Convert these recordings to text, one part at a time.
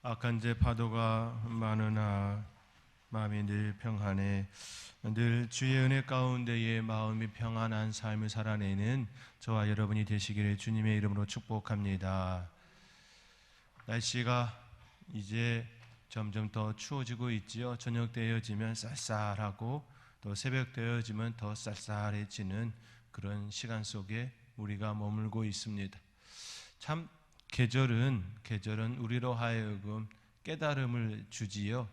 악한 제 파도가 많으나 마음이 늘 평안해. 늘 주의 은혜 가운데에 마음이 평안한 삶을 살아내는 저와 여러분이 되시기를 주님의 이름으로 축복합니다. 날씨가 이제 점점 더 추워지고 있지요. 저녁 되어지면 쌀쌀하고 또 새벽 되어지면 더 쌀쌀해지는 그런 시간 속에 우리가 머물고 있습니다. 참 계절은 우리로 하여금 깨달음을 주지요.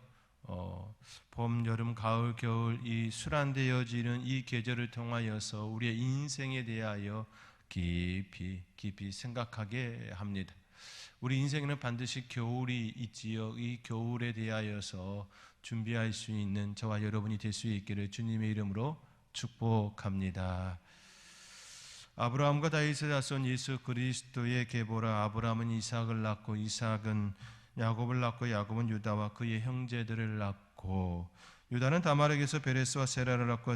봄, 여름, 가을, 겨울 이 순환되어지는 이 계절을 통하여서 우리의 인생에 대하여 깊이 생각하게 합니다. 우리 인생에는 반드시 겨울이 있지요. 이 겨울에 대하여서 준비할 수 있는 저와 여러분이 될 수 있기를 주님의 이름으로 축복합니다. 아브라함과 다윗의 자손 예수 그리스도의 계보라. 아브라함은 이삭을 낳고 이삭은 야곱을 낳고 야곱은 유다와 그의 형제들을 낳고 유다는 다말에게서 베레스와 세라를 낳고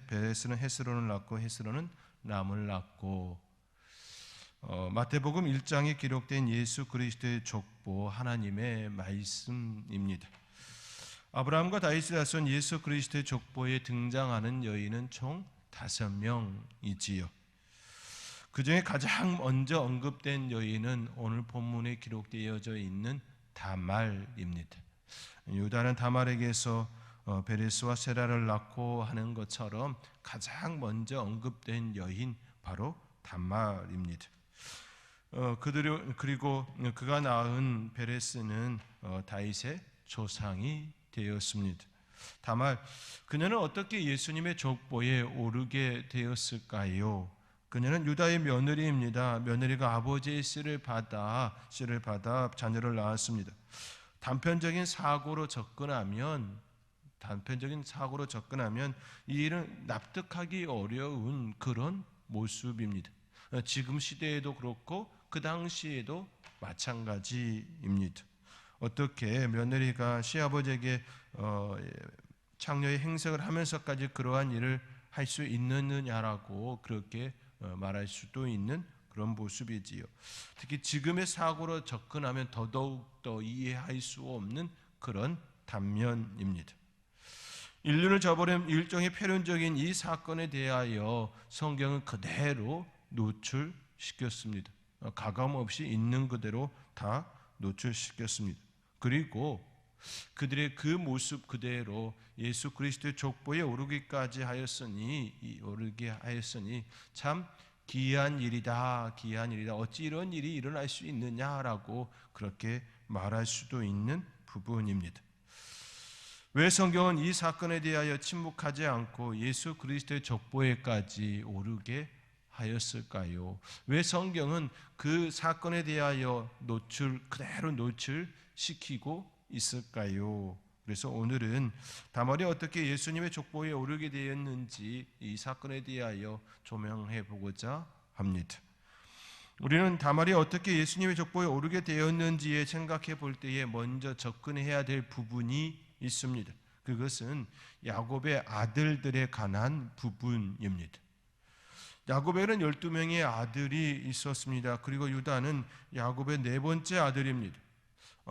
베레스는 헤스론을 낳고 헤스론은 람을 낳고 마태복음 1장에 기록된 예수 그리스도의 족보 하나님의 말씀입니다. 아브라함과 다윗의 자손 예수 그리스도의 족보에 등장하는 여인은 총 5명이지요. 그 중에 가장 먼저 언급된 여인은 오늘 본문에 기록되어져 있는 다말입니다. 유다는 다말에게서 베레스와 세라를 낳고 하는 것처럼 가장 먼저 언급된 여인 바로 다말입니다. 그리고 그가 낳은 베레스는 다윗의 조상이 되었습니다. 다말, 그녀는 어떻게 예수님의 족보에 오르게 되었을까요? 그녀는 유다의 며느리입니다. 며느리가 아버지의 씨를 받아 자녀를 낳았습니다. 단편적인 사고로 접근하면 이 일은 납득하기 어려운 그런 모습입니다. 지금 시대에도 그렇고 그 당시에도 마찬가지입니다. 어떻게 며느리가 시아버지에게 창녀의 행색을 하면서까지 그러한 일을 할 수 있느냐라고 그렇게 말할 수도 있는 그런 모습이지요. 특히 지금의 사고로 접근하면 더더욱 이해할 수 없는 그런 단면입니다. 인륜을 저버린 일종의 표현적인 이 사건에 대하여 성경은 그대로 노출시켰습니다. 가감 없이 있는 그대로 다 노출시켰습니다. 그리고 그들의 그 모습 그대로 예수 그리스도의 족보에 오르게 하였으니 참 기이한 일이다. 어찌 이런 일이 일어날 수 있느냐라고 그렇게 말할 수도 있는 부분입니다. 왜 성경은 이 사건에 대하여 침묵하지 않고 예수 그리스도의 족보에까지 오르게 하였을까요? 왜 성경은 그 사건에 대하여 그대로 노출시키고 있을까요? 그래서 오늘은 다말이 어떻게 예수님의 족보에 오르게 되었는지 이 사건에 대하여 조명해 보고자 합니다. 우리는 다말이 어떻게 예수님의 족보에 오르게 되었는지에 생각해 볼 때에 먼저 접근해야 될 부분이 있습니다. 그것은 야곱의 아들들에 관한 부분입니다. 야곱에는 12명의 아들이 있었습니다. 그리고 유다는 야곱의 4번째 아들입니다.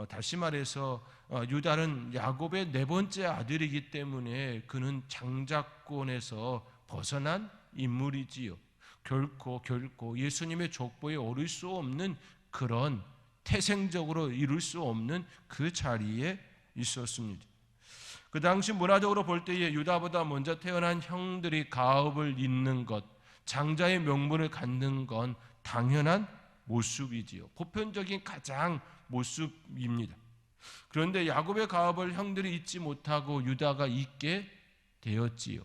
다시 말해서 유다는 야곱의 4번째 아들이기 때문에 그는 장자권에서 벗어난 인물이지요. 결코 예수님의 족보에 오를 수 없는 그런 태생적으로 이룰 수 없는 그 자리에 있었습니다. 그 당시 문화적으로 볼 때에 유다보다 먼저 태어난 형들이 가업을 잇는 것, 장자의 명분을 갖는 건 당연한 모습이지요. 보편적인 가장 모습입니다. 그런데 야곱의 가업을 형들이 잊지 못하고 유다가 잊게 되었지요.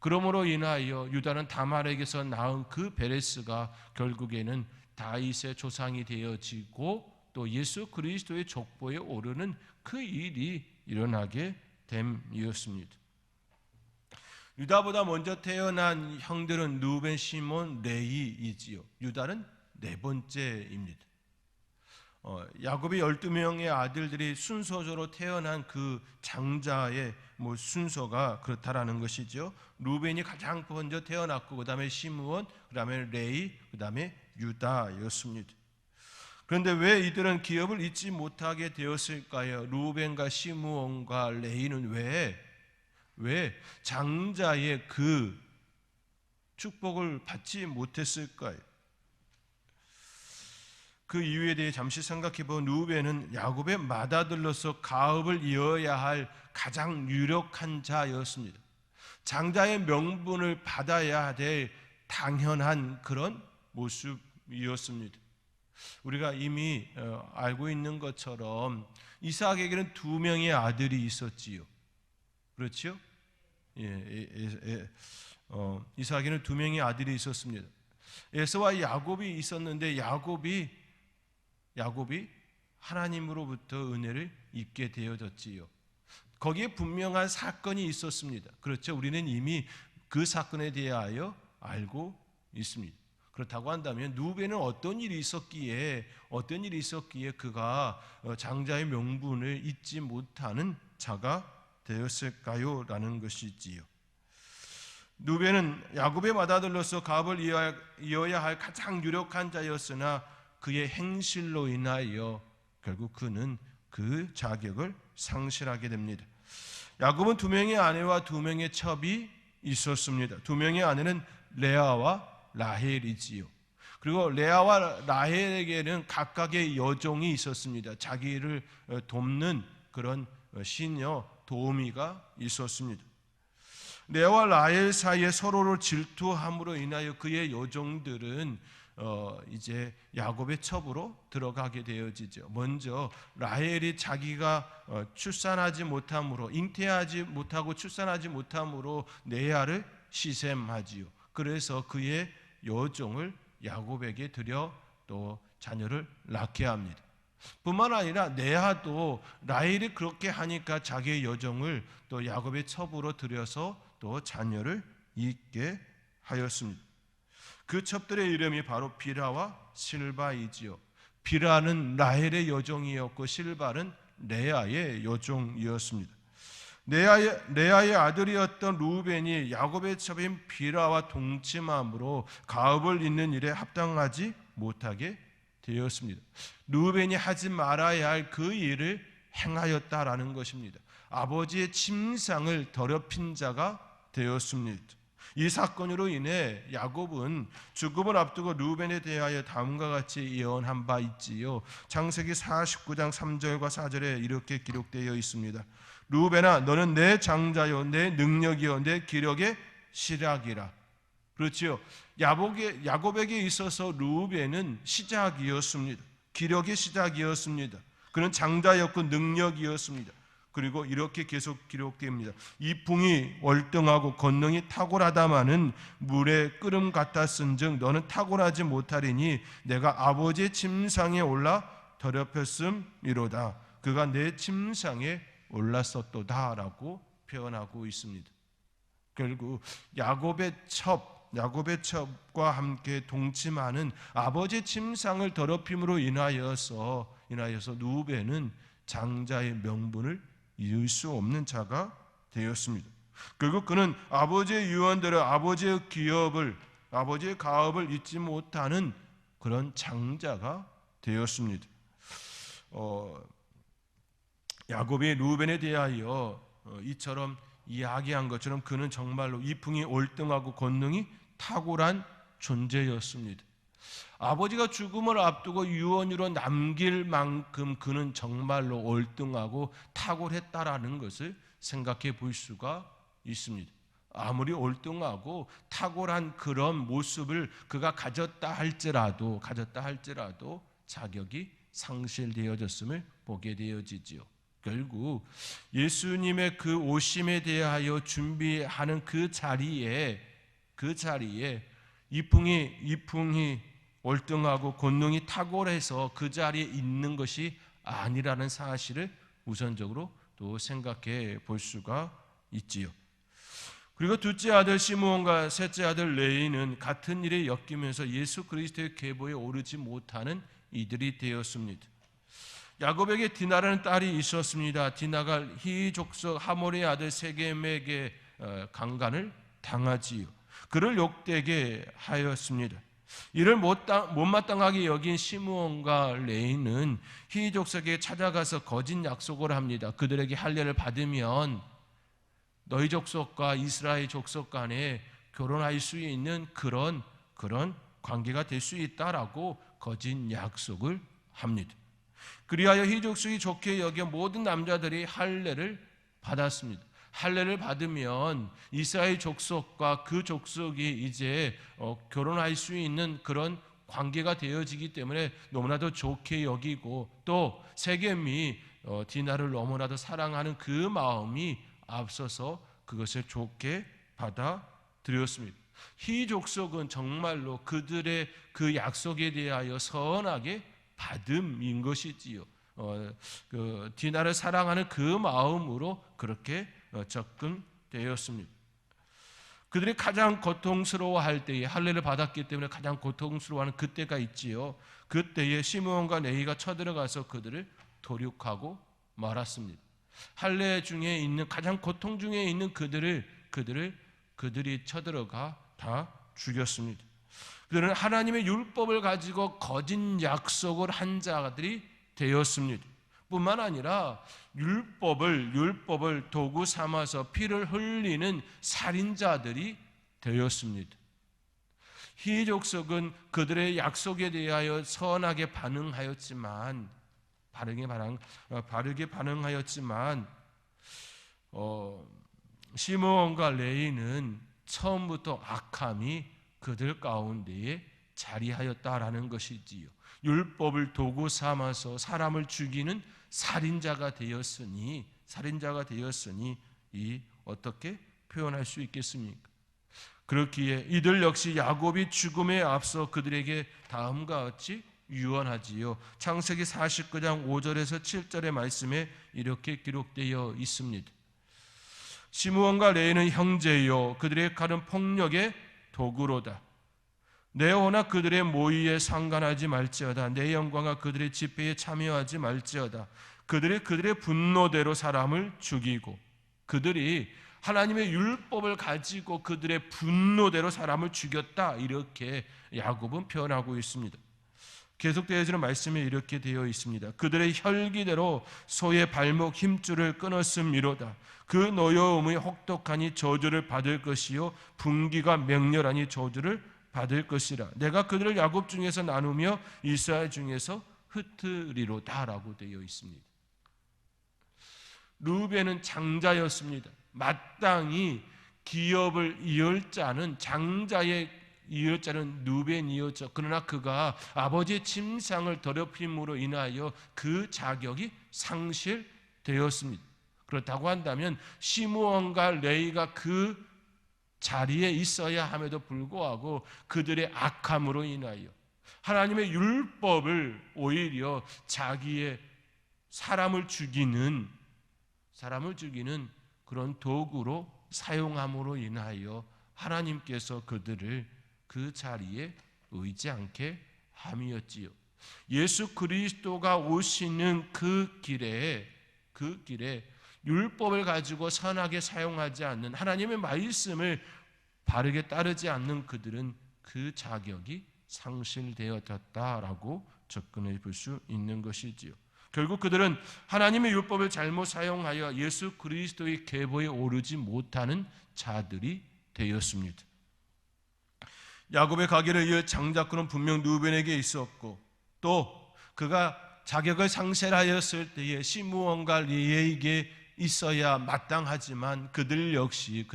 그러므로 인하여 유다는 다말에게서 낳은 그 베레스가 결국에는 다윗의 조상이 되어지고 또 예수 그리스도의 족보에 오르는 그 일이 일어나게 됨이었습니다. 유다보다 먼저 태어난 형들은 루벤, 시몬, 레위이지요. 유다는 4번째입니다. 야곱의 12명의 아들들이 순서대로 태어난 그 장자의 순서가 그렇다라는 것이죠. 루벤이 가장 먼저 태어났고 그 다음에 시므온, 그 다음에 레위, 그 다음에 유다였습니다. 그런데 왜 이들은 기업을 잊지 못하게 되었을까요? 루벤과 시므온과 레위는 왜 장자의 그 축복을 받지 못했을까요? 그 이유에 대해 잠시 생각해 본 루벤은 야곱의 맏아들로서 가업을 이어야 할 가장 유력한 자였습니다. 장자의 명분을 받아야 될 당연한 그런 모습이었습니다. 우리가 이미 알고 있는 것처럼 이삭에게는 2명의 아들이 있었지요. 그렇죠? 이삭에게는 2명의 아들이 있었습니다. 에서와 야곱이 있었는데 야곱이 하나님으로부터 은혜를 입게 되어졌지요. 거기에 분명한 사건이 있었습니다. 그렇죠? 우리는 이미 그 사건에 대하여 알고 있습니다. 그렇다고 한다면 루벤은 어떤 일이 있었기에 그가 장자의 명분을 잊지 못하는 자가 되었을까요? 라는 것이지요. 루벤은 야곱의 맏아들로서 가업을 이어야 할 가장 유력한 자였으나 그의 행실로 인하여 결국 그는 그 자격을 상실하게 됩니다. 야곱은 2명의 아내와 2명의 첩이 있었습니다. 2명의 아내는 레아와 라헬이지요. 그리고 레아와 라헬에게는 각각의 여종이 있었습니다. 자기를 돕는 그런 시녀 도우미가 있었습니다. 레아와 라헬 사이에 서로를 질투함으로 인하여 그의 여종들은 이제 야곱의 첩으로 들어가게 되어지죠. 먼저 라헬이 자기가 출산하지 못함으로, 잉태하지 못하고 출산하지 못함으로 레아를 시샘하지요. 그래서 그의 여종을 야곱에게 드려 또 자녀를 낳게 합니다. 뿐만 아니라 레아도 라헬이 그렇게 하니까 자기의 여종을 또 야곱의 첩으로 들여서 또 자녀를 잊게 하였습니다. 그 첩들의 이름이 바로 빌하와 실바이지요. 빌하는 라헬의 여종이었고 실바는 레아의 여종이었습니다. 레아의 아들이었던 루벤이 야곱의 첩인 빌하와 동침함으로 가업을 잇는 일에 합당하지 못하게 되었습니다. 루벤이 하지 말아야 할 그 일을 행하였다라는 것입니다. 아버지의 침상을 더럽힌 자가 되었습니다. 이 사건으로 인해 야곱은 죽음을 앞두고 루벤에 대하여 다음과 같이 예언한 바 있지요. 창세기 49장 3절과 4절에 이렇게 기록되어 있습니다. 루벤아, 너는 내 장자요, 내 능력이요, 내 기력의 시작이라. 그렇지요. 야곱에게 있어서 루벤은 시작이었습니다. 기력의 시작이었습니다. 그는 장자였고 능력이었습니다. 그리고 이렇게 계속 기록됩니다. 이풍이 월등하고 권능이 탁월하다마는 물의 끓음 같았은즉 너는 탁월하지 못하리니 내가 아버지의 침상에 올라 더럽혔음이로다. 그가 내 침상에 올랐었도다라고 표현하고 있습니다. 결국 야곱의 첩과 함께 동침하는 아버지의 침상을 더럽힘으로 인하여서 루벤은 장자의 명분을 이을 수 없는 자가 되었습니다. 결국 그는 아버지의 유언대로 아버지의 기업을, 아버지의 가업을 잊지 못하는 그런 장자가 되었습니다. 야곱이 루벤에 대하여 이처럼 이야기한 것처럼 그는 정말로 이풍이 월등하고 권능이 탁월한 존재였습니다. 아버지가 죽음을 앞두고 유언으로 남길 만큼 그는 정말로 월등하고 탁월했다라는 것을 생각해 볼 수가 있습니다. 아무리 월등하고 탁월한 그런 모습을 그가 가졌다 할지라도 자격이 상실되어졌음을 보게 되어지지요. 결국 예수님의 그 오심에 대하여 준비하는 그 자리에 이풍이 월등하고 권능이 탁월해서 그 자리에 있는 것이 아니라는 사실을 우선적으로 또 생각해 볼 수가 있지요. 그리고 둘째 아들 시므온과 셋째 아들 레위는 같은 일에 엮이면서 예수 그리스도의 계보에 오르지 못하는 이들이 되었습니다. 야곱에게 디나라는 딸이 있었습니다. 디나가 히 족속 하몰의 아들 세겜에게 강간을 당하지요. 그를 욕되게 하였습니다. 이를 못마땅하게 여긴 시므온과 레위는 히위 족속에 찾아가서 거짓 약속을 합니다. 그들에게 할례를 받으면 너희 족속과 이스라엘 족속 간에 결혼할 수 있는 그런 관계가 될 수 있다라고 거짓 약속을 합니다. 그리하여 히위 족속이 좋게 여겨 모든 남자들이 할례를 받았습니다. 할례를 받으면 이스라엘 족속과 그 족속이 이제 결혼할 수 있는 그런 관계가 되어지기 때문에 너무나도 좋게 여기고, 또 세겜이 디나를 너무나도 사랑하는 그 마음이 앞서서 그것을 좋게 받아들였습니다. 히 족속은 정말로 그들의 그 약속에 대하여 선하게 받음인 것이지요. 디나를 사랑하는 그 마음으로 그렇게 접근되었습니다. 그들이 가장 고통스러워할 때에, 할례를 받았기 때문에 가장 고통스러워하는 그때가 있지요. 그때에 시므온과 레위가 쳐들어가서 그들을 도륙하고 말았습니다. 할례 중에 있는 가장 고통 중에 있는 그들이 쳐들어가 다 죽였습니다. 그들은 하나님의 율법을 가지고 거짓 약속을 한 자들이 되었습니다. 뿐만 아니라 율법을 도구 삼아서 피를 흘리는 살인자들이 되었습니다. 히 족속은 그들의 약속에 대하여 선하게 바르게 반응하였지만 시므온과 레위는 처음부터 악함이 그들 가운데에 자리하였다라는 것이지요. 율법을 도구 삼아서 사람을 죽이는 살인자가 되었으니 이 어떻게 표현할 수 있겠습니까? 그렇기에 이들 역시 야곱이 죽음에 앞서 그들에게 다음과 같이 유언하지요. 창세기 49장 5절에서 7절의 말씀에 이렇게 기록되어 있습니다. 시므온과 레위는 형제요, 그들의 칼은 폭력의 도구로다. 내 호나 그들의 모의에 상관하지 말지어다. 내 영광과 그들의 집회에 참여하지 말지어다. 그들의 분노대로 사람을 죽이고, 그들이 하나님의 율법을 가지고 그들의 분노대로 사람을 죽였다, 이렇게 야곱은 표현하고 있습니다. 계속되어지는 말씀에 이렇게 되어 있습니다. 그들의 혈기대로 소의 발목 힘줄을 끊었음이로다. 그 노여움의 혹독하니 저주를 받을 것이요 분기가 맹렬하니 저주를 받을 것이라. 내가 그들을 야곱 중에서 나누며 이스라엘 중에서 흩으리로다 라고 되어 있습니다. 르우벤은 장자였습니다. 마땅히 기업을 이을 자는, 장자의 이을 자는 르우벤이었죠. 그러나 그가 아버지의 침상을 더럽힘으로 인하여 그 자격이 상실되었습니다. 그렇다고 한다면 시므온과 레위가 그 자리에 있어야 함에도 불구하고 그들의 악함으로 인하여 하나님의 율법을 오히려 자기의 사람을 죽이는 그런 도구로 사용함으로 인하여 하나님께서 그들을 그 자리에 의지 않게 함이었지요. 예수 그리스도가 오시는 그 길에 율법을 가지고 선하게 사용하지 않는, 하나님의 말씀을 바르게 따르지 않는 그들은 그 자격이 상실되었다라고 접근해 볼 수 있는 것이지요. 결국 그들은 하나님의 율법을 잘못 사용하여 예수 그리스도의 계보에 오르지 못하는 자들이 되었습니다. 야곱의 가계를 이을 장자권은 분명 르우벤에게 있었고, 또 그가 자격을 상실하였을 때에 시므온과 레위에게 있어야 마땅하지만 그들 역시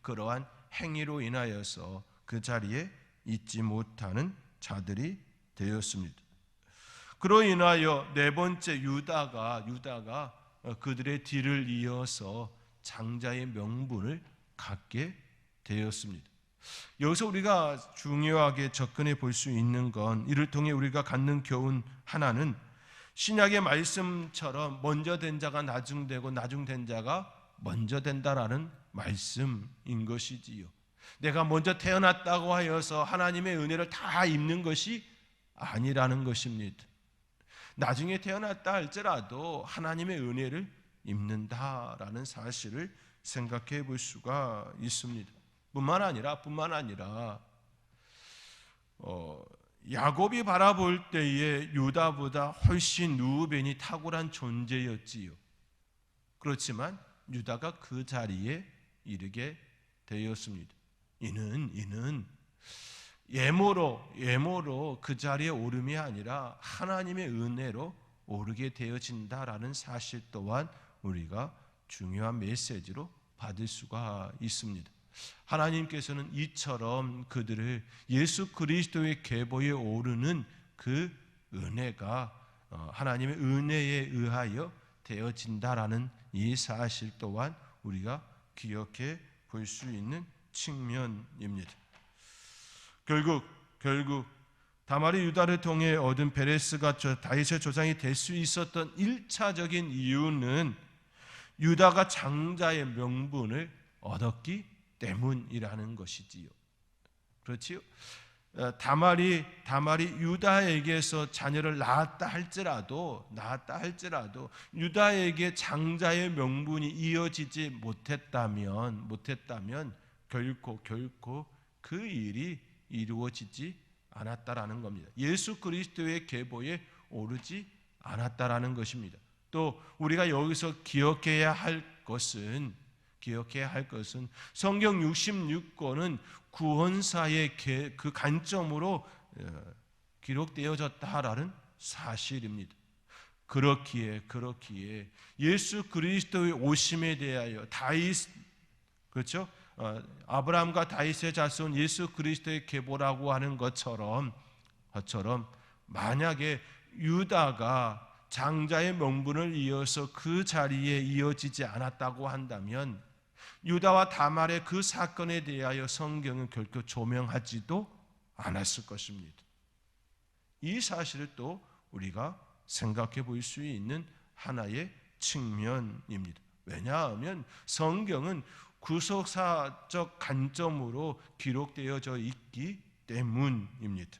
그러한 행위로 인하여서 그 자리에 있지 못하는 자들이 되었습니다. 그로 인하여 네 번째 유다가 그들의 뒤를 이어서 장자의 명분을 갖게 되었습니다. 여기서 우리가 중요하게 접근해 볼 수 있는 건, 이를 통해 우리가 갖는 교훈 하나는 신약의 말씀처럼 먼저 된 자가 나중되고 나중된 자가 먼저 된다라는 말씀인 것이지요. 내가 먼저 태어났다고 하여서 하나님의 은혜를 다 입는 것이 아니라는 것입니다. 나중에 태어났다 할지라도 하나님의 은혜를 입는다라는 사실을 생각해 볼 수가 있습니다. 뿐만 아니라 야곱이 바라볼 때에 유다보다 훨씬 루벤이 탁월한 존재였지요. 그렇지만 유다가 그 자리에 이르게 되었습니다. 이는 예모로 그 자리에 오름이 아니라 하나님의 은혜로 오르게 되어진다라는 사실 또한 우리가 중요한 메시지로 받을 수가 있습니다. 하나님께서는 이처럼 그들을 예수 그리스도의 계보에 오르는 그 은혜가 하나님의 은혜에 의하여 되어진다라는 이 사실 또한 우리가 기억해 볼 수 있는 측면입니다. 결국 다말이 유다를 통해 얻은 베레스가 다윗의 조상이 될 수 있었던 1차적인 이유는 유다가 장자의 명분을 얻었기 때문이라는 것이지요. 그렇지요? 다말이 유다에게서 자녀를 낳았다 할지라도 유다에게 장자의 명분이 이어지지 못했다면 결코 그 일이 이루어지지 않았다라는 겁니다. 예수 그리스도의 계보에 오르지 않았다라는 것입니다. 또 우리가 여기서 기억해야 할 것은 성경 66권은 구원사의 그 관점으로 기록되어졌다라는 사실입니다. 그렇기에 예수 그리스도의 오심에 대하여 그렇죠? 아브라함과 다윗의 자손 예수 그리스도의 계보라고 하는 것처럼 만약에 유다가 장자의 명분을 이어서 그 자리에 이어지지 않았다고 한다면 유다와 다말의 그 사건에 대하여 성경은 결코 조명하지도 않았을 것입니다. 이 사실을 또 우리가 생각해 볼 수 있는 하나의 측면입니다. 왜냐하면 성경은 구속사적 관점으로 기록되어져 있기 때문입니다.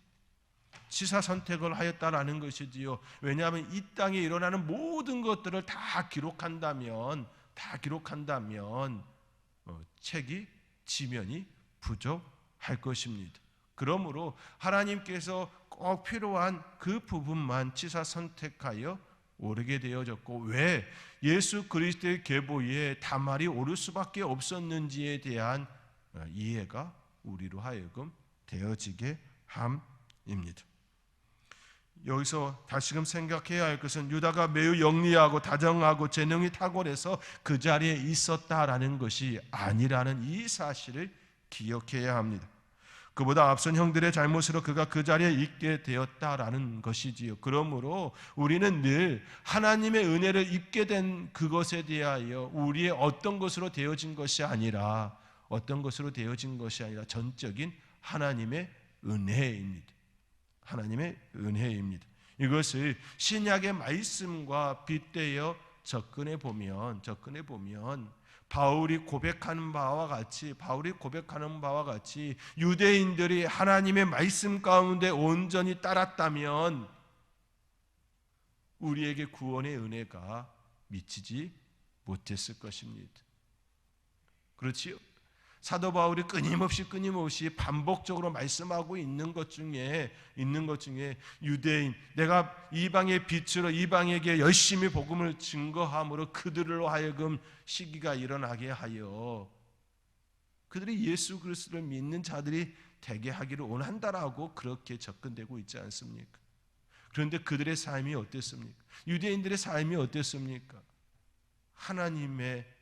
치사 선택을 하였다라는 것이지요. 왜냐하면 이 땅에 일어나는 모든 것들을 다 기록한다면 책이 지면이 부족할 것입니다. 그러므로 하나님께서 꼭 필요한 그 부분만 치사 선택하여 오르게 되어졌고, 왜 예수 그리스도의 계보에 다말이 오를 수밖에 없었는지에 대한 이해가 우리로 하여금 되어지게 함입니다. 여기서 다시금 생각해야 할 것은 유다가 매우 영리하고 다정하고 재능이 탁월해서 그 자리에 있었다라는 것이 아니라는 이 사실을 기억해야 합니다. 그보다 앞선 형들의 잘못으로 그가 그 자리에 있게 되었다라는 것이지요. 그러므로 우리는 늘 하나님의 은혜를 입게 된 그것에 대하여 우리의 어떤 것으로 되어진 것이 아니라 전적인 하나님의 은혜입니다. 이것을 신약의 말씀과 빗대어 접근해 보면 바울이 고백하는 바와 같이 유대인들이 하나님의 말씀 가운데 온전히 따랐다면 우리에게 구원의 은혜가 미치지 못했을 것입니다. 그렇지요? 사도 바울이 끊임없이 반복적으로 말씀하고 있는 것 중에 유대인, 내가 이방의 빛으로 이방에게 열심히 복음을 증거함으로 그들로 하여금 시기가 일어나게 하여 그들이 예수 그리스도를 믿는 자들이 되게 하기를 원한다라고 그렇게 접근되고 있지 않습니까? 그런데 그들의 삶이 어땠습니까? 유대인들의 삶이 어땠습니까? 하나님의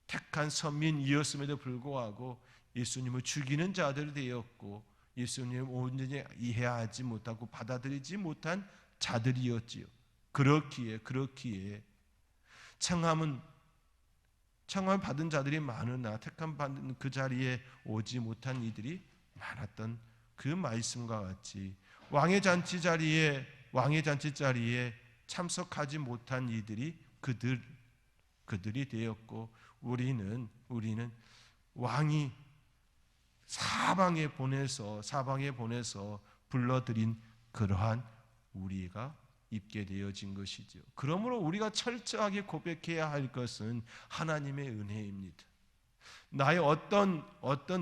택한 선민이었음에도 불구하고 예수님을 죽이는 자들이 되었고 예수님을 온전히 이해하지 못하고 받아들이지 못한 자들이었지요. 그렇기에 청함을 받은 자들이 많으나 택함 받은 그 자리에 오지 못한 이들이 많았던 그 말씀과 같이 왕의 잔치 자리에 참석하지 못한 이들이 그들이 되었고, 우리는 왕이 사방에 보내서 불러들인 그러한 우리가 입게 되어진 것이죠. 그러므로 우리가 철저하게 고백해야 할 것은 하나님의 은혜입니다. 나의 어떤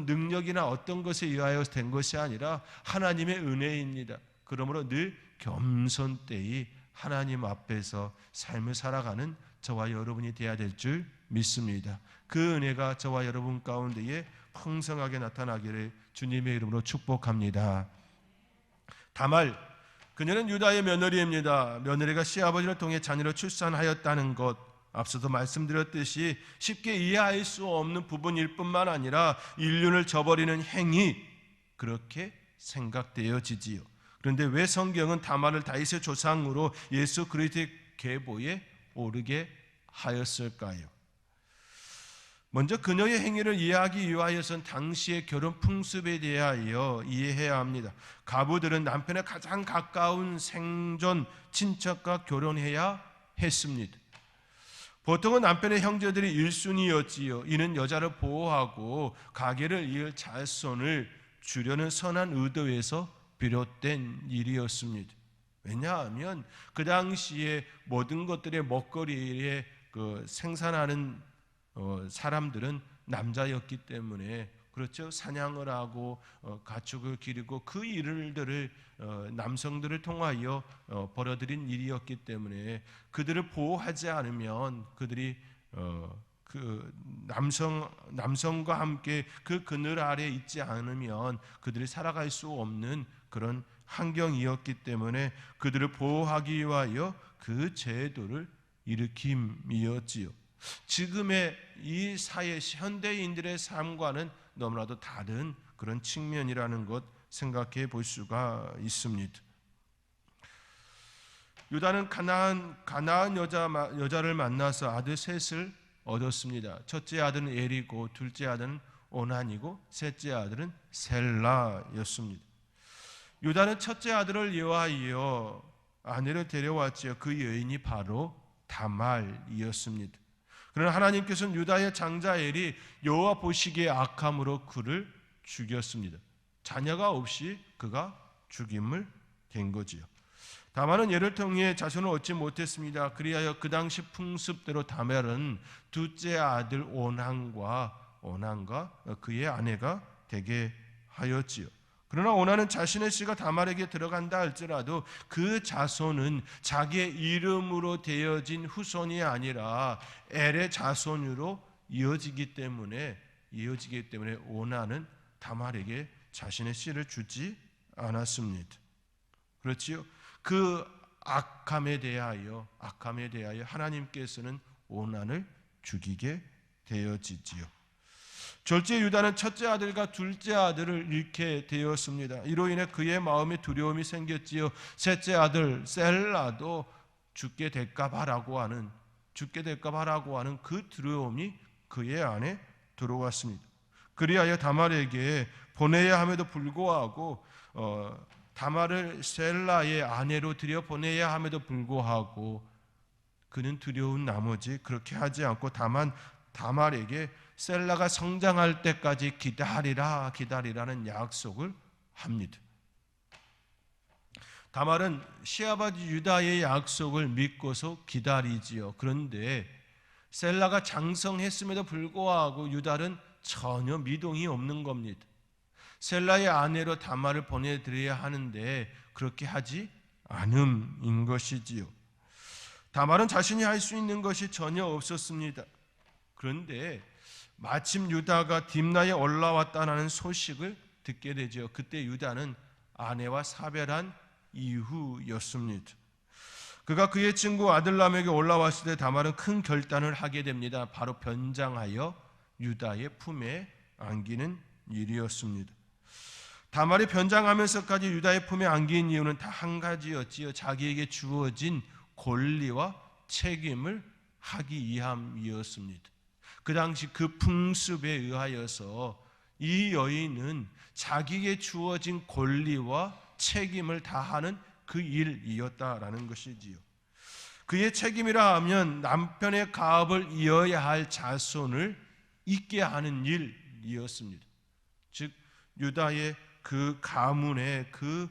능력이나 어떤 것에 의하여 된 것이 아니라 하나님의 은혜입니다. 그러므로 늘 겸손되이 하나님 앞에서 삶을 살아가는 저와 여러분이 되어야 될 줄 믿습니다. 그 은혜가 저와 여러분 가운데에 풍성하게 나타나기를 주님의 이름으로 축복합니다. 다말, 그녀는 유다의 며느리입니다. 며느리가 시아버지를 통해 자녀를 출산하였다는 것, 앞서도 말씀드렸듯이 쉽게 이해할 수 없는 부분일 뿐만 아니라 인륜을 저버리는 행위, 그렇게 생각되어지지요. 그런데 왜 성경은 다말을 다윗의 조상으로 예수 그리스도의 계보에 오르게 하였을까요? 먼저 그녀의 행위를 이해하기 위하여선 당시의 결혼 풍습에 대하여 이해해야 합니다. 가부들은 남편의 가장 가까운 생존 친척과 결혼해야 했습니다. 보통은 남편의 형제들이 1순위였지요. 이는 여자를 보호하고 가계를 이을 자손을 주려는 선한 의도에서 비롯된 일이었습니다. 왜냐하면 그 당시에 모든 것들의 먹거리에 생산하는 사람들은 남자였기 때문에, 그렇죠, 사냥을 하고 가축을 기르고 그 일들을 남성들을 통하여 벌어들인 일이었기 때문에 그들을 보호하지 않으면, 그들이 그 남성과 함께 그 그늘 아래 있지 않으면 그들이 살아갈 수 없는 그런 환경이었기 때문에 그들을 보호하기 위하여 그 제도를 일으킴이었지요. 지금의 이 사회 현대인들의 삶과는 너무나도 다른 그런 측면이라는 것 생각해 볼 수가 있습니다. 유다는 가나안 여자를 만나서 아들 셋을 얻었습니다. 첫째 아들은 에리고, 둘째 아들은 오난이고, 셋째 아들은 셀라였습니다. 유다는 첫째 아들을 위하여 아내를 데려왔지요. 그 여인이 바로 다말이었습니다. 그러나 하나님께서는 유다의 장자 엘이 여호와 보시기에 악함으로 그를 죽였습니다. 자녀가 없이 그가 죽임을 된 거지요. 다말은 얘를 통해 자손을 얻지 못했습니다. 그리하여 그 당시 풍습대로 다말은 둘째 아들 오난과 그의 아내가 되게 하였지요. 그러나 오난은 자신의 씨가 다말에게 들어간다 할지라도 그 자손은 자기의 이름으로 되어진 후손이 아니라 엘의 자손으로 이어지기 때문에 오난은 다말에게 자신의 씨를 주지 않았습니다. 그렇지요? 그 악함에 대하여 하나님께서는 오난을 죽이게 되어지지요. 졸지에 유다는 첫째 아들과 둘째 아들을 잃게 되었습니다. 이로 인해 그의 마음에 두려움이 생겼지요. 셋째 아들 셀라도 죽게 될까 봐라고 하는 그 두려움이 그의 안에 들어왔습니다. 그리하여 다말에게 보내야 함에도 불구하고 다말을 셀라의 아내로 들여 보내야 함에도 불구하고 그는 두려운 나머지 그렇게 하지 않고 다만 다말에게 셀라가 성장할 때까지 기다리라는 약속을 합니다. 다말은 시아버지 유다의 약속을 믿고서 기다리지요. 그런데 셀라가 장성했음에도 불구하고 유다는 전혀 미동이 없는 겁니다. 셀라의 아내로 다말을 보내드려야 하는데 그렇게 하지 않음인 것이지요. 다말은 자신이 할 수 있는 것이 전혀 없었습니다. 그런데 마침 유다가 딥나에 올라왔다는 소식을 듣게 되죠. 그때 유다는 아내와 사별한 이후였습니다. 그가 그의 친구 아들람에게 올라왔을 때 다말은 큰 결단을 하게 됩니다. 바로 변장하여 유다의 품에 안기는 일이었습니다. 다말이 변장하면서까지 유다의 품에 안긴 이유는 다 한 가지였지요. 자기에게 주어진 권리와 책임을 하기 위함이었습니다. 그 당시 그 풍습에 의하여서 이 여인은 자기에게 주어진 권리와 책임을 다하는 그 일이었다라는 것이지요. 그의 책임이라 하면 남편의 가업을 이어야 할 자손을 있게 하는 일이었습니다. 즉 유다의 그 가문의 그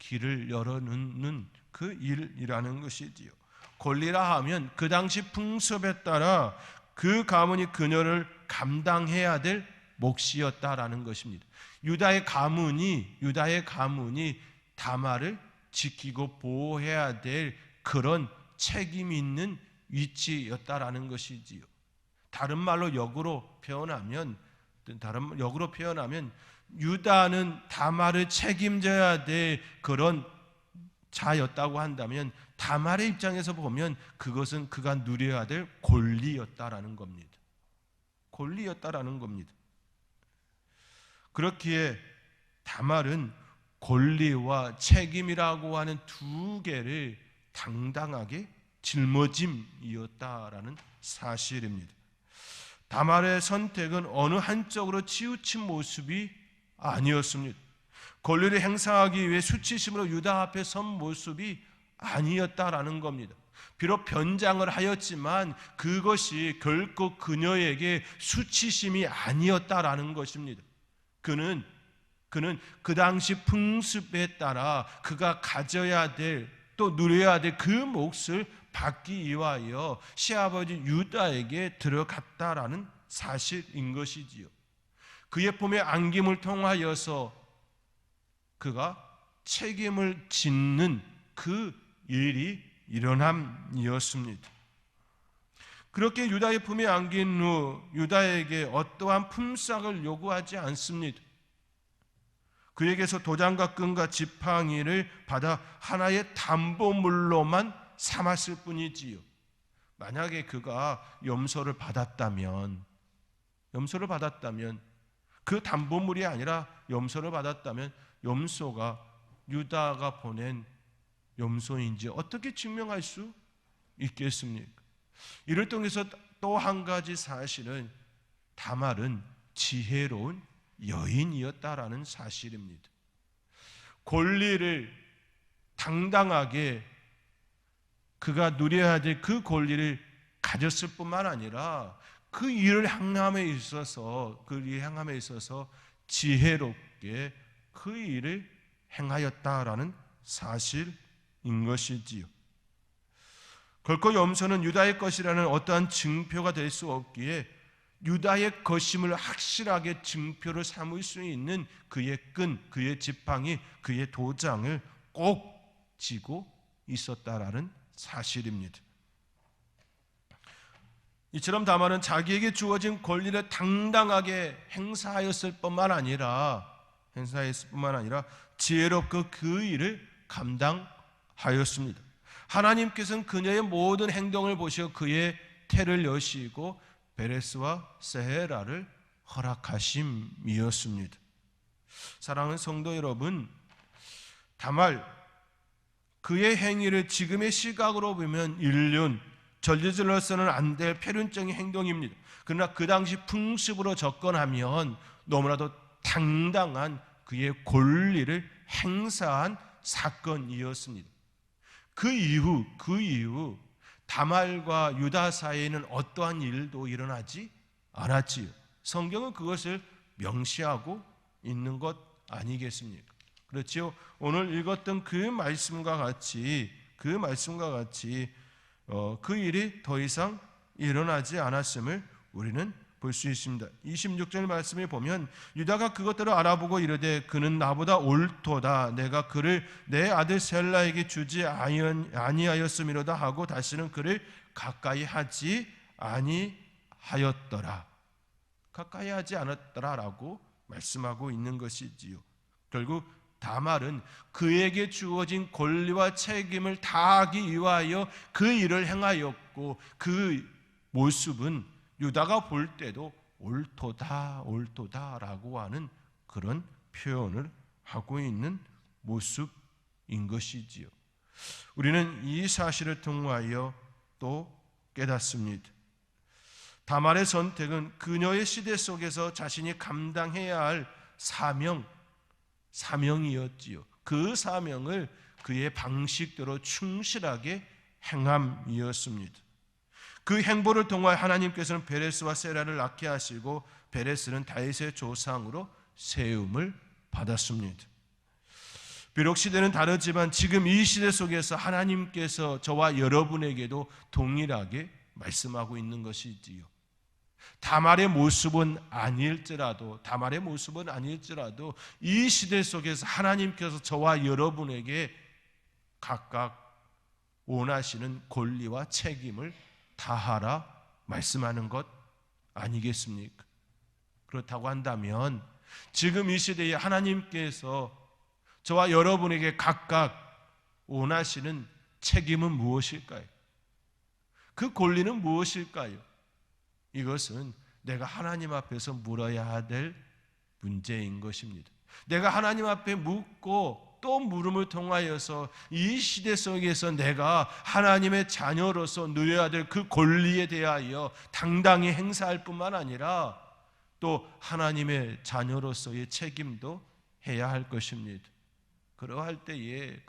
길을 열어놓는 그 일이라는 것이지요. 권리라 하면 그 당시 풍습에 따라 그 가문이 그녀를 감당해야 될 몫이었다라는 것입니다. 유다의 가문이 다말을 지키고 보호해야 될 그런 책임 있는 위치였다라는 것이지요. 다른 말로 역으로 표현하면 유다는 다말을 책임져야 될 그런 자였다고 한다면 다말의 입장에서 보면 그것은 그가 누려야 될 권리였다라는 겁니다. 권리였다라는 겁니다. 그렇기에 다말은 권리와 책임이라고 하는 두 개를 당당하게 짊어짐이었다라는 사실입니다. 다말의 선택은 어느 한쪽으로 치우친 모습이 아니었습니다. 권리를 행사하기 위해 수치심으로 유다 앞에 선 모습이 아니었다라는 겁니다. 비록 변장을 하였지만 그것이 결코 그녀에게 수치심이 아니었다라는 것입니다. 그는 그 당시 풍습에 따라 그가 가져야 될, 또 누려야 될 그 몫을 받기 위하여 시아버지 유다에게 들어갔다라는 사실인 것이지요. 그의 품에 안김을 통하여서 그가 책임을 짓는 그 일이 일어남이었습니다. 그렇게 유다의 품에 안긴 후 유다에게 어떠한 품삯을 요구하지 않습니다. 그에게서 도장과 끈과 지팡이를 받아 하나의 담보물로만 삼았을 뿐이지요. 만약에 그가 염소를 받았다면 그 담보물이 아니라 염소를 받았다면 염소가 유다가 보낸 염소인지 어떻게 증명할 수 있겠습니까? 이를 통해서 또 한 가지 사실은 다말은 지혜로운 여인이었다라는 사실입니다. 권리를 당당하게 그가 누려야 될 그 권리를 가졌을 뿐만 아니라 그 일을 행함에 있어서 지혜롭게 그 일을 행하였다라는 사실인 것이지요. 결코 염소는 유다의 것이라는 어떠한 증표가 될 수 없기에 유다의 것임을 확실하게 증표를 삼을 수 있는 그의 끈, 그의 지팡이, 그의 도장을 꼭 쥐고 있었다라는 사실입니다. 이처럼 다말은 자기에게 주어진 권리를 당당하게 행사하였을 뿐만 아니라 지혜롭고 그 일을 감당하였습니다. 하나님께서는 그녀의 모든 행동을 보시고 그의 태를 여시고 베레스와 세헤라를 허락하심이었습니다. 사랑하는 성도 여러분, 다말 그의 행위를 지금의 시각으로 보면 인륜, 전리질로서는 안 될 패륜적인 행동입니다. 그러나 그 당시 풍습으로 접근하면 너무나도 당당한 그의 권리를 행사한 사건이었습니다. 그 이후 다말과 유다 사이에는 어떠한 일도 일어나지 않았지요. 성경은 그것을 명시하고 있는 것 아니겠습니까? 그렇지요. 오늘 읽었던 그 말씀과 같이 그 일이 더 이상 일어나지 않았음을 우리는 볼 수 있습니다. 26절 말씀에 보면 유다가 그것들을 알아보고 이르되 그는 나보다 옳도다. 내가 그를 내 아들 셀라에게 주지 아니하였음이로다 하고 다시는 그를 가까이 하지 아니하였더라. 가까이 하지 않았더라라고 말씀하고 있는 것이지요. 결국 다말은 그에게 주어진 권리와 책임을 다하기 위하여 그 일을 행하였고 그 모습은 유다가 볼 때도 옳도다라고 하는 그런 표현을 하고 있는 모습인 것이지요. 우리는 이 사실을 통하여 또 깨닫습니다. 다말의 선택은 그녀의 시대 속에서 자신이 감당해야 할 사명이었지요. 그 사명을 그의 방식대로 충실하게 행함이었습니다. 그 행보를 통하여 하나님께서는 베레스와 세라를 낳게 하시고 베레스는 다윗의 조상으로 세움을 받았습니다. 비록 시대는 다르지만 지금 이 시대 속에서 하나님께서 저와 여러분에게도 동일하게 말씀하고 있는 것이지요. 다말의 모습은 아닐지라도 이 시대 속에서 하나님께서 저와 여러분에게 각각 원하시는 권리와 책임을 다하라 말씀하는 것 아니겠습니까? 그렇다고 한다면 지금 이 시대에 하나님께서 저와 여러분에게 각각 원하시는 책임은 무엇일까요? 그 권리는 무엇일까요? 이것은 내가 하나님 앞에서 물어야 될 문제인 것입니다. 내가 하나님 앞에 묻고 또 물음을 통하여서 이 시대 속에서 내가 하나님의 자녀로서 누려야 될 그 권리에 대하여 당당히 행사할 뿐만 아니라 또 하나님의 자녀로서의 책임도 해야 할 것입니다. 그러할 때에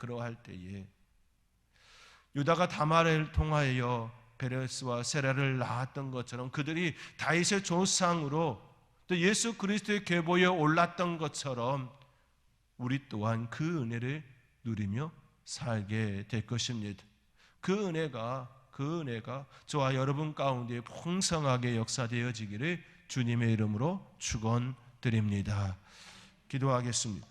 유다가 다말을 통하여 베레스와 세라를 낳았던 것처럼 그들이 다윗의 조상으로 또 예수 그리스도의 계보에 올랐던 것처럼 우리 또한 그 은혜를 누리며 살게 될 것입니다. 그 은혜가 저와 여러분 가운데 풍성하게 역사되어지기를 주님의 이름으로 축원드립니다. 기도하겠습니다.